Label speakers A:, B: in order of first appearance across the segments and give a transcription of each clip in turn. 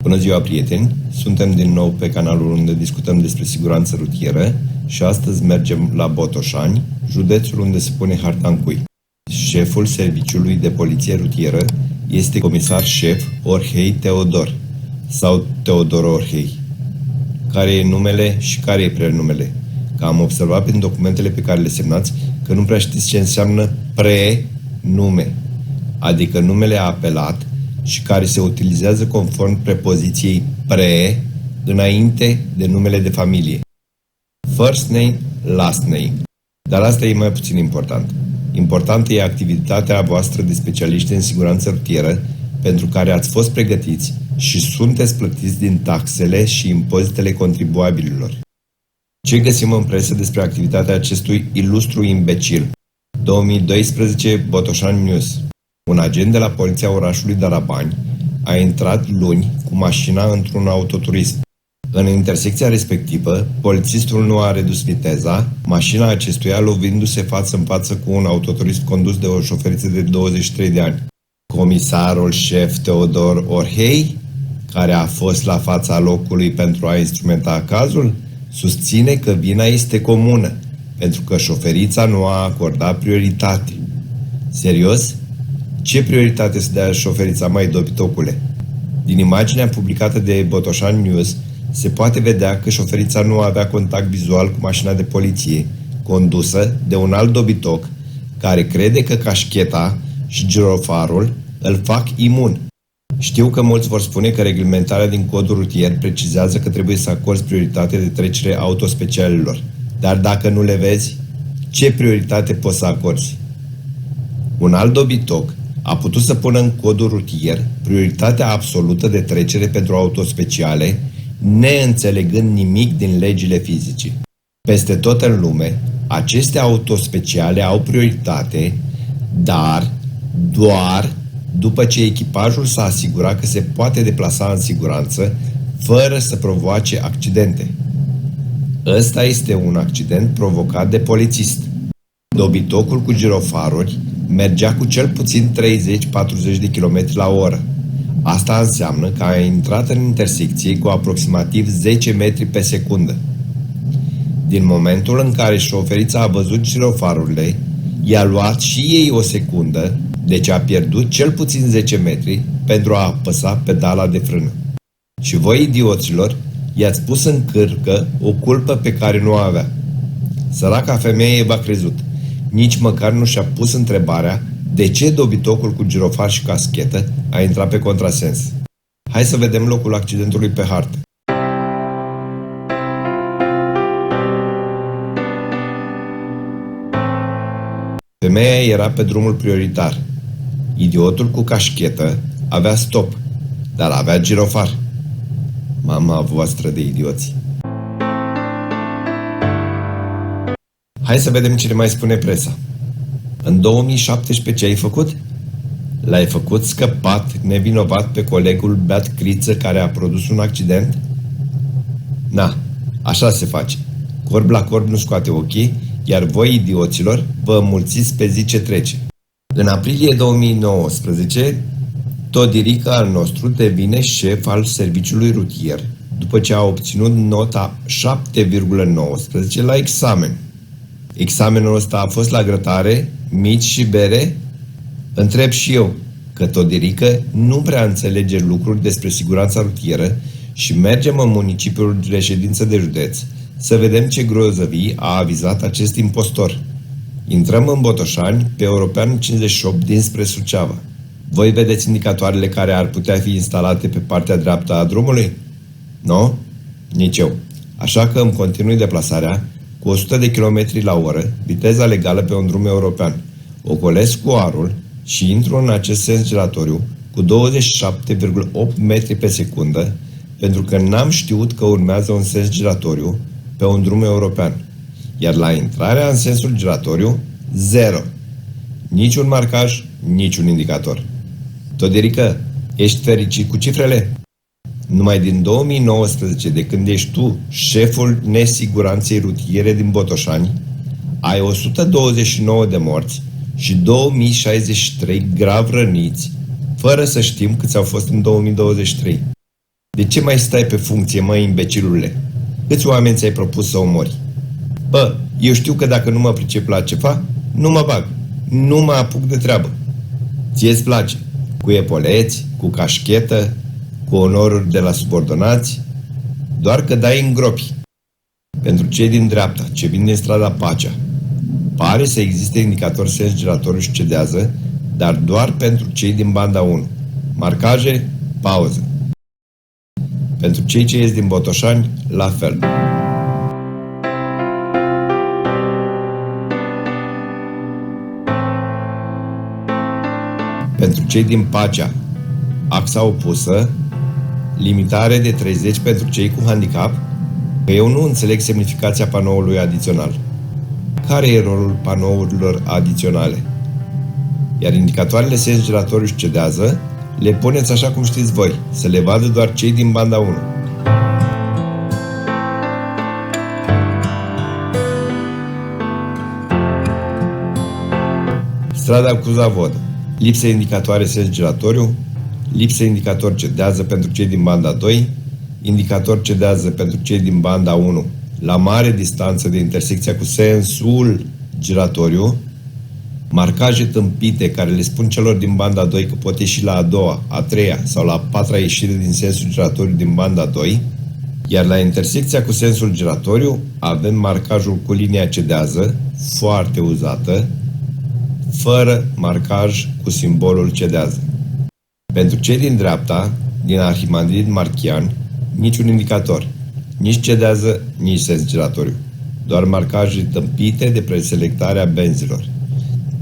A: Bună ziua, prieteni! Suntem din nou pe canalul unde discutăm despre siguranță rutieră și astăzi mergem la Botoșani, județul unde se pune harta în cui. Șeful Serviciului de Poliție Rutieră este comisar șef Orhei Teodor sau Teodor Orhei. Care e numele și care e prenumele? Că am observat prin documentele pe care le semnați că nu prea știți ce înseamnă prenume, adică numele apelat și care se utilizează conform prepoziției pre înainte de numele de familie. First name, last name. Dar asta e mai puțin important. Importantă e activitatea voastră de specialiști în siguranță rutieră pentru care ați fost pregătiți și sunteți plătiți din taxele și impozitele contribuabililor. Ce găsim în presă despre activitatea acestui ilustru imbecil? 2012 Botoșani News. Un agent de la Poliția orașului Darabani a intrat luni cu mașina într-un autoturism. În intersecția respectivă, polițistul nu a redus viteza, mașina acestuia lovindu-se față în față cu un autoturism condus de o șoferiță de 23 de ani. Comisarul șef Teodor Orhei, care a fost la fața locului pentru a instrumenta cazul, susține că vina este comună, pentru că șoferița nu a acordat prioritate. Serios? Ce prioritate să dea șoferița, mai dobitocule? Din imaginea publicată de Botoșani News se poate vedea că șoferița nu avea contact vizual cu mașina de poliție, condusă de un alt dobitoc, care crede că cașcheta și girofarul îl fac imun. Știu că mulți vor spune că reglementarea din codul rutier precizează că trebuie să acorzi prioritate de trecere autospecialelor. Dar dacă nu le vezi, ce prioritate poți să acorzi? Un alt dobitoc a putut să pună în codul rutier prioritatea absolută de trecere pentru autospeciale, neînțelegând nimic din legile fizice. Peste tot în lume, aceste autospeciale au prioritate, dar doar după ce echipajul s-a asigurat că se poate deplasa în siguranță, fără să provoace accidente. Ăsta este un accident provocat de polițist. Dobitocul cu girofaruri mergea cu cel puțin 30-40 de km la oră. Asta înseamnă că a intrat în intersecție cu aproximativ 10 metri pe secundă. Din momentul în care șoferița a văzut girofarurile, i-a luat și ei o secundă, deci a pierdut cel puțin 10 metri pentru a apăsa pedala de frână. Și voi, idioților, i-ați pus în cârcă o culpă pe care nu o avea. Săraca femeie v-a crezut. Nici măcar nu și-a pus întrebarea de ce dobitocul cu girofar și caschetă a intrat pe contrasens. Hai să vedem locul accidentului pe hartă. Femeia era pe drumul prioritar. Idiotul cu cașchetă avea stop, dar avea girofar. Mama voastră de idioți. Hai să vedem ce ne mai spune presa. În 2017 ce ai făcut? L-ai făcut scăpat, nevinovat pe colegul beat criță care a produs un accident? Na, așa se face. Corb la corb nu scoate ochii, iar voi, idioților, vă înmulțiți pe zi ce trece. În aprilie 2019, Todirică al nostru devine șef al serviciului rutier, după ce a obținut nota 7,19 la examen. Examenul ăsta a fost la grătare, mici și bere? Întreb și eu, că Todirică nu prea înțelege lucruri despre siguranța rutieră și mergem în municipiul de reședință de județ să vedem ce grozăvii a avizat acest impostor. Intrăm în Botoșani pe European 58 dinspre Suceava. Voi vedeți indicatoarele care ar putea fi instalate pe partea dreaptă a drumului? Nu? Nici eu. Așa că îmi continui deplasarea cu 100 de km la oră, viteza legală pe un drum european. Ocolesc cu arul și intru în acest sens giratoriu cu 27,8 metri pe secundă, pentru că n-am știut că urmează un sens giratoriu pe un drum european. Iar la intrarea în sensul giratoriu, 0. Niciun marcaj, niciun indicator. Todirică, ești fericit cu cifrele? Numai din 2019, de când ești tu șeful nesiguranței rutiere din Botoșani, ai 129 de morți și 2063 grav răniți, fără să știm câți au fost în 2023. De ce mai stai pe funcție, măi, imbecilule? Câți oameni ți-ai propus să omori? Bă, eu știu că dacă nu mă pricep la ceva, nu mă bag. Nu mă apuc de treabă. Ție-ți place? Cu epoleți, cu cașchetă, cu onoruri de la subordonați, doar că dai în gropi. Pentru cei din dreapta, ce vin din strada Pacea, pare să existe indicator sens giratoriu și cedează, dar doar pentru cei din banda 1. Marcaje, pauză. Pentru cei ce ies din Botoșani, la fel. Pentru cei din Pacea, axa opusă, limitare de 30 pentru cei cu handicap, că eu nu înțeleg semnificația panoului adițional. Care e rolul panourilor adiționale? Iar indicatoarele sens giratoriu și cedează le puneți așa cum știți voi, să le vadă doar cei din banda 1. Strada Cuza-Vodă. Lipsă indicatoare sens giratoriu, lipsă indicator cedează pentru cei din banda 2, indicator cedează pentru cei din banda 1 la mare distanță de intersecția cu sensul giratoriu, marcaje tâmpite care le spun celor din banda 2 că pot ieși la a doua, a treia sau la a patra ieșire din sensul giratoriu din banda 2, iar la intersecția cu sensul giratoriu avem marcajul cu linia cedează, foarte uzată, fără marcaj cu simbolul cedează. Pentru cei din dreapta, din Arhimandrid Marchian, niciun indicator, nici cedează, nici sens giratoriu, doar marcaje tâmpite de preselectare a benzilor.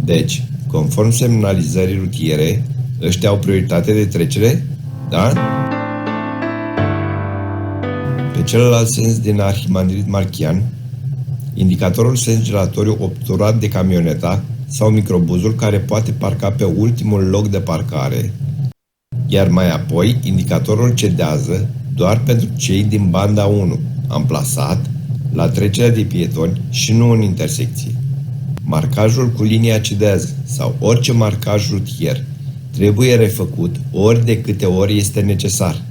A: Deci, conform semnalizării rutiere, ăștia au prioritate de trecere? Da? Pe celălalt sens din Arhimandrid Marchian, indicatorul sens giratoriu obturat de camioneta sau microbuzul care poate parca pe ultimul loc de parcare, iar mai apoi indicatorul cedează doar pentru cei din banda 1, amplasat la trecerea de pietoni și nu în intersecție. Marcajul cu linia cedează sau orice marcaj rutier trebuie refăcut ori de câte ori este necesar.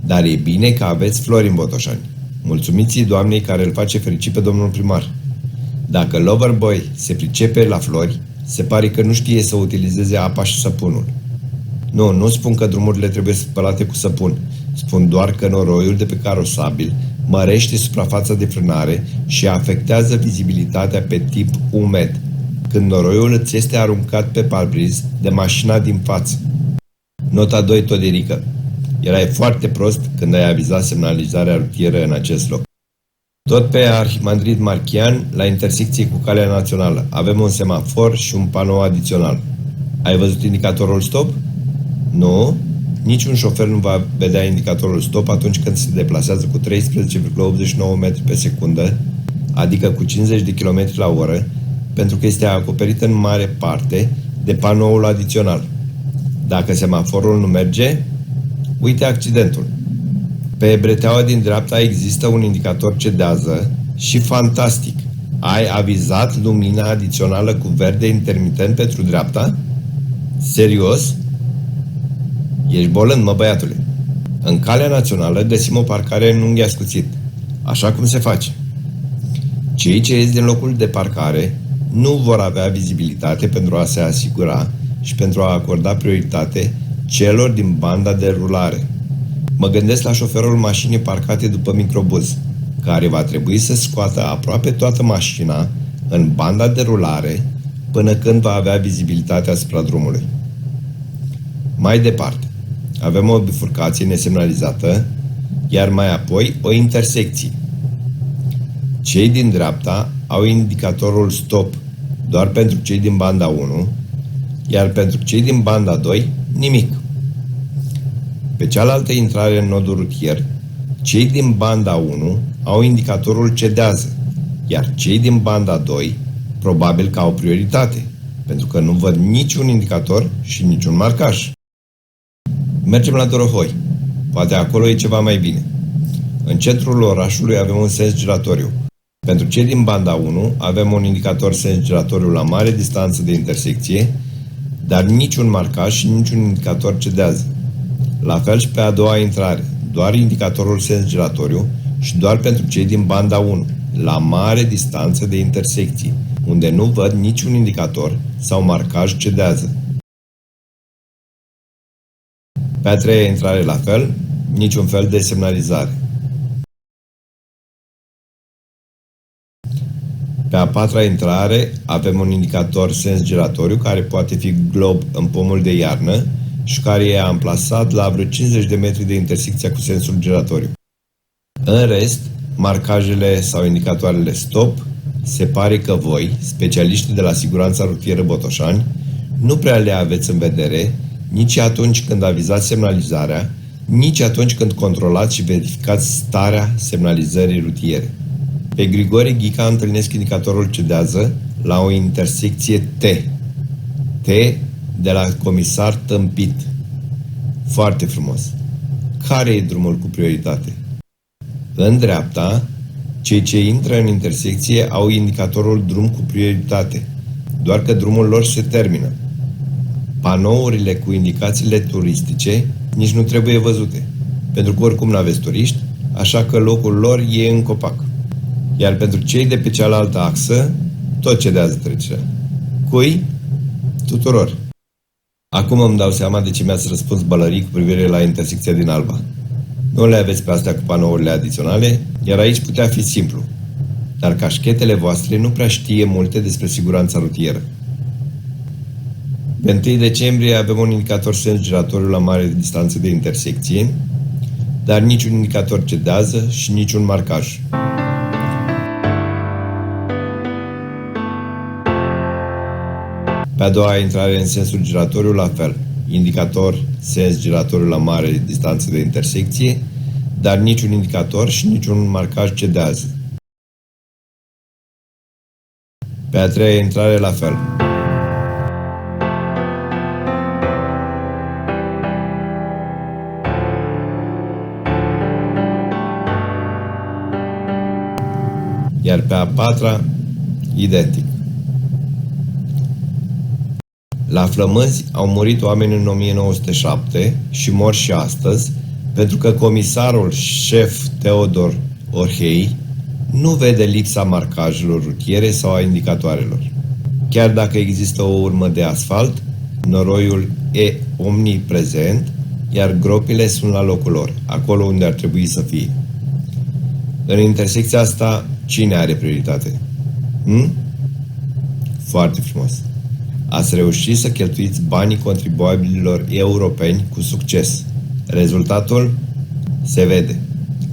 A: Dar e bine că aveți flori în Botoșani. Mulțumiți-i doamnei care îl face fericit pe domnul primar. Dacă Loverboy se pricepe la flori, se pare că nu știe să utilizeze apa și săpunul. Nu spun că drumurile trebuie spălate cu săpun. Spun doar că noroiul de pe carosabil mărește suprafața de frânare și afectează vizibilitatea pe tip umed, când noroiul îți este aruncat pe parbriz de mașina din față. Nota 2, Toderică. Erai foarte prost când ai avizat semnalizarea rutieră în acest loc. Tot pe Arhimandrid Marchian, la intersecție cu calea națională, avem un semafor și un panou adițional. Ai văzut indicatorul stop? Nu. Niciun șofer nu va vedea indicatorul stop atunci când se deplasează cu 13,89 metri pe secundă, adică cu 50 de km la oră, pentru că este acoperit în mare parte de panoul adițional. Dacă semaforul nu merge, uite accidentul. Pe breteaua din dreapta există un indicator cedează și fantastic. Ai avizat lumina adițională cu verde intermitent pentru dreapta? Serios? Ești bolând, mă, băiatule. În calea națională găsim o parcare în unghi ascuțit, așa cum se face. Cei ce ies din locul de parcare nu vor avea vizibilitate pentru a se asigura și pentru a acorda prioritate celor din banda de rulare. Mă gândesc la șoferul mașinii parcate după microbuz, care va trebui să scoată aproape toată mașina în banda de rulare până când va avea vizibilitate asupra drumului. Mai departe, avem o bifurcație nesemnalizată, iar mai apoi o intersecție. Cei din dreapta au indicatorul stop doar pentru cei din banda 1, iar pentru cei din banda 2, nimic. Pe cealaltă intrare în nodul rutier, cei din banda 1 au indicatorul cedează, iar cei din banda 2 probabil că au prioritate, pentru că nu văd niciun indicator și niciun marcaj. Mergem la Dorohoi. Poate acolo e ceva mai bine. În centrul orașului avem un sens giratoriu. Pentru cei din banda 1 avem un indicator sens giratoriu la mare distanță de intersecție, dar niciun marcaj și niciun indicator cedează. La fel și pe a doua intrare, doar indicatorul sens giratoriu și doar pentru cei din banda 1, la mare distanță de intersecție, unde nu văd niciun indicator sau marcaj cedează. Pe a treia intrare la fel, niciun fel de semnalizare. Pe a patra intrare avem un indicator sens giratoriu care poate fi glob în pomul de iarnă și care e amplasat la vreo 50 de metri de intersecția cu sensul giratoriu. În rest, marcajele sau indicatoarele stop, se pare că voi, specialiștii de la Siguranța Rutieră Botoșani, nu prea le aveți în vedere nici atunci când avizați semnalizarea, nici atunci când controlați și verificați starea semnalizării rutiere. Pe Grigore Ghica întâlnesc indicatorul cedează la o intersecție T. T de la comisar Tâmpit. Foarte frumos. Care e drumul cu prioritate? În dreapta, cei ce intră în intersecție au indicatorul drum cu prioritate, doar că drumul lor se termină. Panourile cu indicațiile turistice nici nu trebuie văzute, pentru că oricum n-aveți turiști, așa că locul lor e în copac. Iar pentru cei de pe cealaltă axă, tot cedează trecerea. Cui? Tuturor. Acum îmi dau seama de ce mi-ați răspuns bălării cu privire la intersecția din Alba. Nu le aveți pe astea cu panourile adiționale, iar aici putea fi simplu. Dar cașchetele voastre nu prea știe multe despre siguranța rutieră. Pe 1 decembrie avem un indicator sens giratoriu la mare distanță de intersecție, dar niciun indicator cedează și niciun marcaj. Pe a doua intrare în sensul giratoriu, la fel. Indicator sens giratoriu la mare distanță de intersecție, dar niciun indicator și niciun marcaj cedează. Pe a treia intrare, la fel. Iar pe a patra, identic. La Flămânzi au murit oameni în 1907 și mor și astăzi, pentru că comisarul șef Teodor Orhei nu vede lipsa marcajelor rutiere sau a indicatoarelor. Chiar dacă există o urmă de asfalt, noroiul e omniprezent, iar gropile sunt la locul lor, acolo unde ar trebui să fie. În intersecția asta, cine are prioritate? Foarte frumos. Ați reușit să cheltuiți banii contribuabililor europeni cu succes. Rezultatul se vede.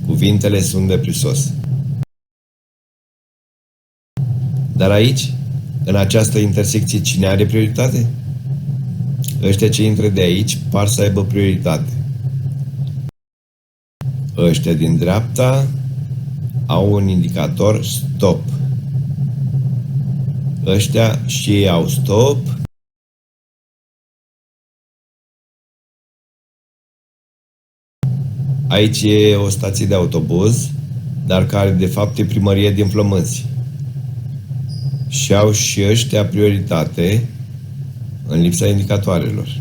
A: Cuvintele sunt de prisos. Dar aici, în această intersecție, cine are prioritate? Ăștia ce intră de aici par să aibă prioritate. Ăștia din dreapta au un indicator stop. Ăștia și ei au stop. Aici e o stație de autobuz, dar care de fapt e primărie din Flămânzi. Și au și ăștia prioritate în lipsa indicatoarelor.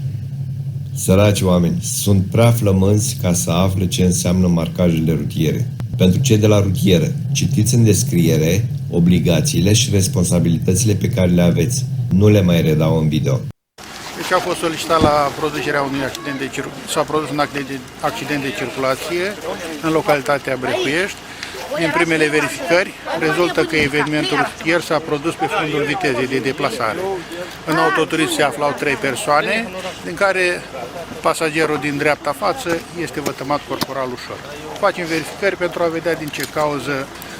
A: Săraci oameni, sunt prea flămânzi ca să afle ce înseamnă marcajele rutiere. Pentru cei de la rutieră, citiți în descriere obligațiile și responsabilitățile pe care le aveți. Nu le mai redau în video.
B: Deci a fost solicitat la producerea unui accident de s-a produs un accident de circulație în localitatea Brecuiești. Din primele verificări, rezultă că evenimentul rutier s-a produs pe fundul vitezei de deplasare. În autoturism se aflau 3 persoane, din care pasagerul din dreapta față este vătămat corporal ușor. Facem verificări pentru a vedea din ce cauză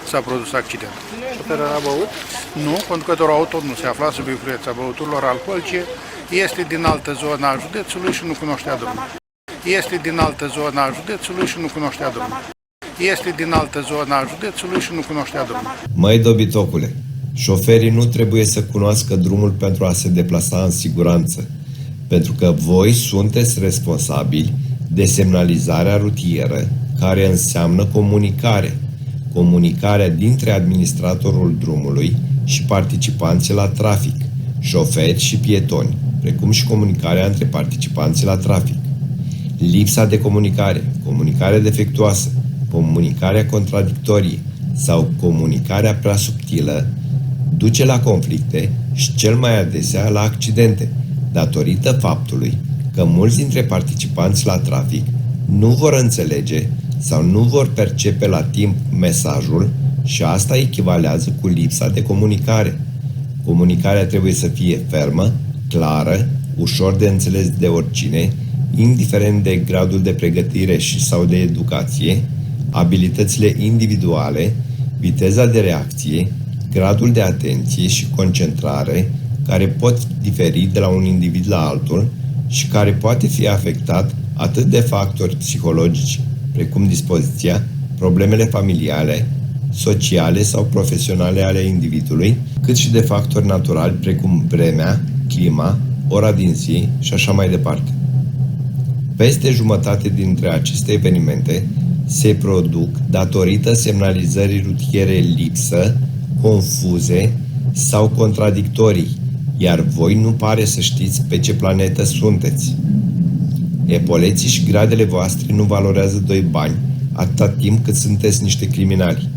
B: s-a produs accidentul. Șoferul a băut? Nu, conducătorul auto nu se afla sub influența băuturilor alcoolice, este din altă zonă a județului și nu cunoștea drumul. Este din altă zonă a județului și nu cunoștea drumul. Este din altă zonă a județului și nu cunoștea drumul.
A: Măi, dobitocule, șoferii nu trebuie să cunoască drumul pentru a se deplasa în siguranță, pentru că voi sunteți responsabili de semnalizarea rutieră, care înseamnă comunicare. Comunicarea dintre administratorul drumului și participanții la trafic, șoferi și pietoni, precum și comunicarea între participanții la trafic. Lipsa de comunicare, comunicarea defectuoasă, comunicarea contradictorie sau comunicarea prea subtilă duce la conflicte și cel mai adesea la accidente, datorită faptului că mulți dintre participanți la trafic nu vor înțelege sau nu vor percepe la timp mesajul și asta echivalează cu lipsa de comunicare. Comunicarea trebuie să fie fermă, clară, ușor de înțeles de oricine, indiferent de gradul de pregătire și sau de educație, abilitățile individuale, viteza de reacție, gradul de atenție și concentrare, care pot diferi de la un individ la altul și care poate fi afectat atât de factori psihologici, precum dispoziția, problemele familiale, sociale sau profesionale ale individului, cât și de factori naturali, precum vremea, clima, ora din zi și așa mai departe. Peste jumătate dintre aceste evenimente se produc datorită semnalizării rutiere lipsă, confuze sau contradictorii, iar voi nu pare să știți pe ce planetă sunteți. Epoleții și gradele voastre nu valorează 2 bani atâta timp cât sunteți niște criminali.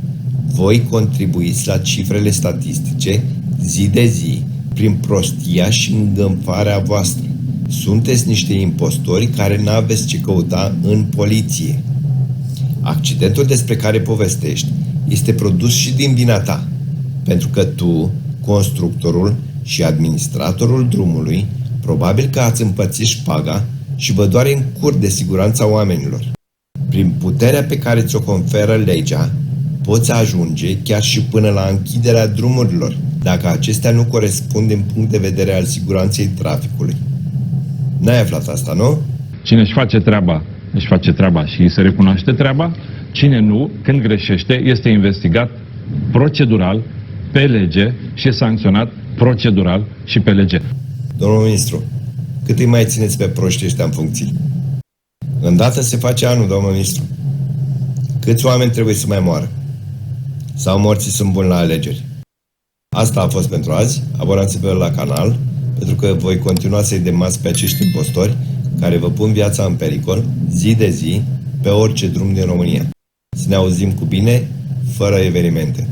A: Voi contribuiți la cifrele statistice zi de zi prin prostia și îngânfarea voastră. Sunteți niște impostori care n-aveți ce căuta în poliție. Accidentul despre care povestești este produs și din vina ta, pentru că tu, constructorul și administratorul drumului, probabil că ați împărțit șpaga și vă doare în cur de siguranța oamenilor. Prin puterea pe care ți-o conferă legea, poți ajunge chiar și până la închiderea drumurilor, dacă acestea nu corespund din punct de vedere al siguranței traficului. N-ai aflat asta, nu?
C: Cine își face treaba și îi se recunoaște treaba. Cine nu, când greșește, este investigat procedural, pe lege și sancționat procedural și pe lege.
A: Domnul ministru, cât îi mai țineți pe proștii ăștia în funcții? Îndată se face anul, domnul ministru. Câți oameni trebuie să mai moară? Sau morții sunt buni la alegeri? Asta a fost pentru azi. Abonați-vă la canal, pentru că voi continua să-i demați pe acești impostori care vă pun viața în pericol, zi de zi, pe orice drum din România. Să ne auzim cu bine, fără evenimente.